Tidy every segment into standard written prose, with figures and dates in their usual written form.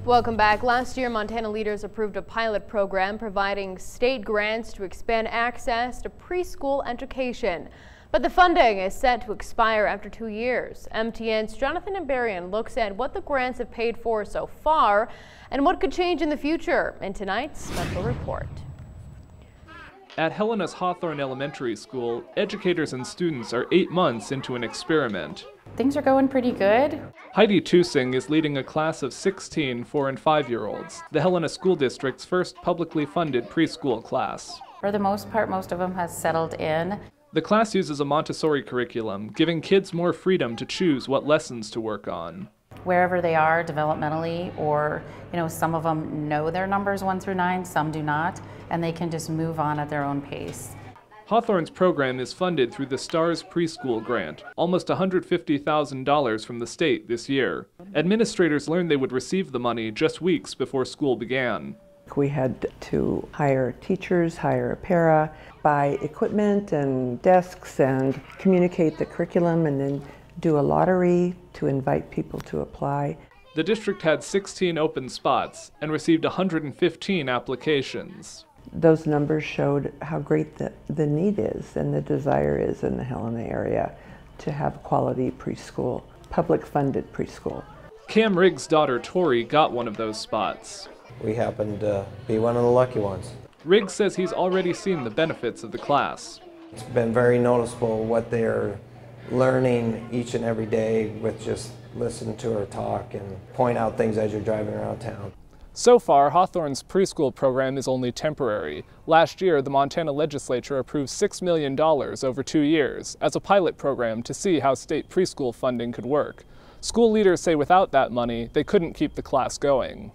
Welcome back. Last year, Montana leaders approved a pilot program providing state grants to expand access to preschool education. But the funding is set to expire after 2 years. MTN's Jonathan Ambarian looks at what the grants have paid for so far and what could change in the future in tonight's special report. At Helena's Hawthorne Elementary School, educators and students are 8 months into an experiment. Things are going pretty good. Heidi Tusing is leading a class of 16 4- and 5-year-olds, the Helena School District's first publicly funded preschool class. For the most part, most of them has settled in. The class uses a Montessori curriculum, giving kids more freedom to choose what lessons to work on. Wherever they are developmentally, or some of them know their numbers 1 through 9, some do not, and they can just move on at their own pace. Hawthorne's program is funded through the STARS preschool grant, almost $150,000 from the state this year. Administrators learned they would receive the money just weeks before school began. We had to hire teachers, hire a para, buy equipment and desks, and communicate the curriculum, and then do a lottery to invite people to apply. The district had 16 open spots and received 115 applications. Those numbers showed how great the need is and the desire is in the Helena area to have quality preschool, public funded preschool. Cam Riggs' daughter Tori got one of those spots. We happened to be one of the lucky ones. Riggs says he's already seen the benefits of the class. It's been very noticeable what they're learning each and every day with just listening to her talk and point out things as you're driving around town. So far, Hawthorne's preschool program is only temporary. Last year, the Montana legislature approved $6 million over 2 years as a pilot program to see how state preschool funding could work. School leaders say without that money, they couldn't keep the class going.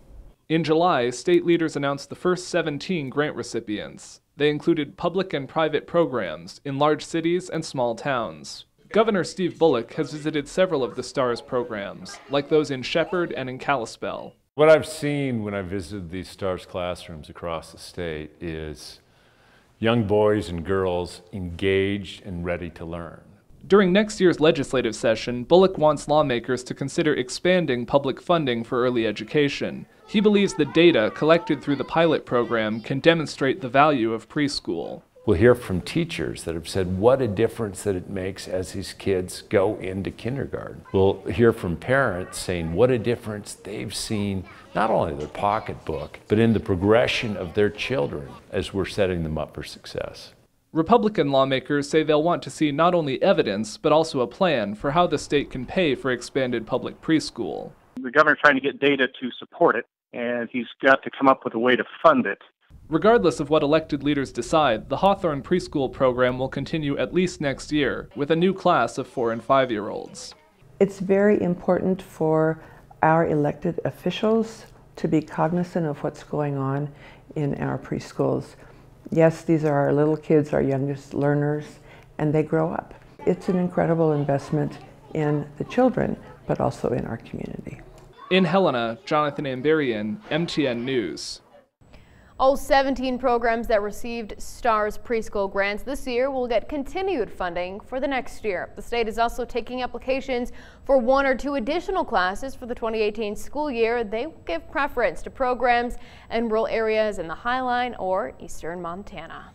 In July, state leaders announced the first 17 grant recipients. They included public and private programs in large cities and small towns. Governor Steve Bullock has visited several of the STARS programs, like those in Shepherd and in Kalispell. What I've seen when I visited these STARS classrooms across the state is young boys and girls engaged and ready to learn. During next year's legislative session, Bullock wants lawmakers to consider expanding public funding for early education. He believes the data collected through the pilot program can demonstrate the value of preschool. We'll hear from teachers that have said what a difference that it makes as these kids go into kindergarten. We'll hear from parents saying what a difference they've seen, not only in their pocketbook, but in the progression of their children as we're setting them up for success. Republican lawmakers say they'll want to see not only evidence, but also a plan for how the state can pay for expanded public preschool. The governor's trying to get data to support it, and he's got to come up with a way to fund it. Regardless of what elected leaders decide, the Hawthorne preschool program will continue at least next year with a new class of 4- and 5-year-olds. It's very important for our elected officials to be cognizant of what's going on in our preschools. Yes, these are our little kids, our youngest learners, and they grow up. It's an incredible investment in the children, but also in our community. In Helena, Jonathan Ambarian, MTN News. All 17 programs that received STARS preschool grants this year will get continued funding for the next year. The state is also taking applications for 1 or 2 additional classes for the 2018 school year. They will give preference to programs in rural areas in the Highline or eastern Montana.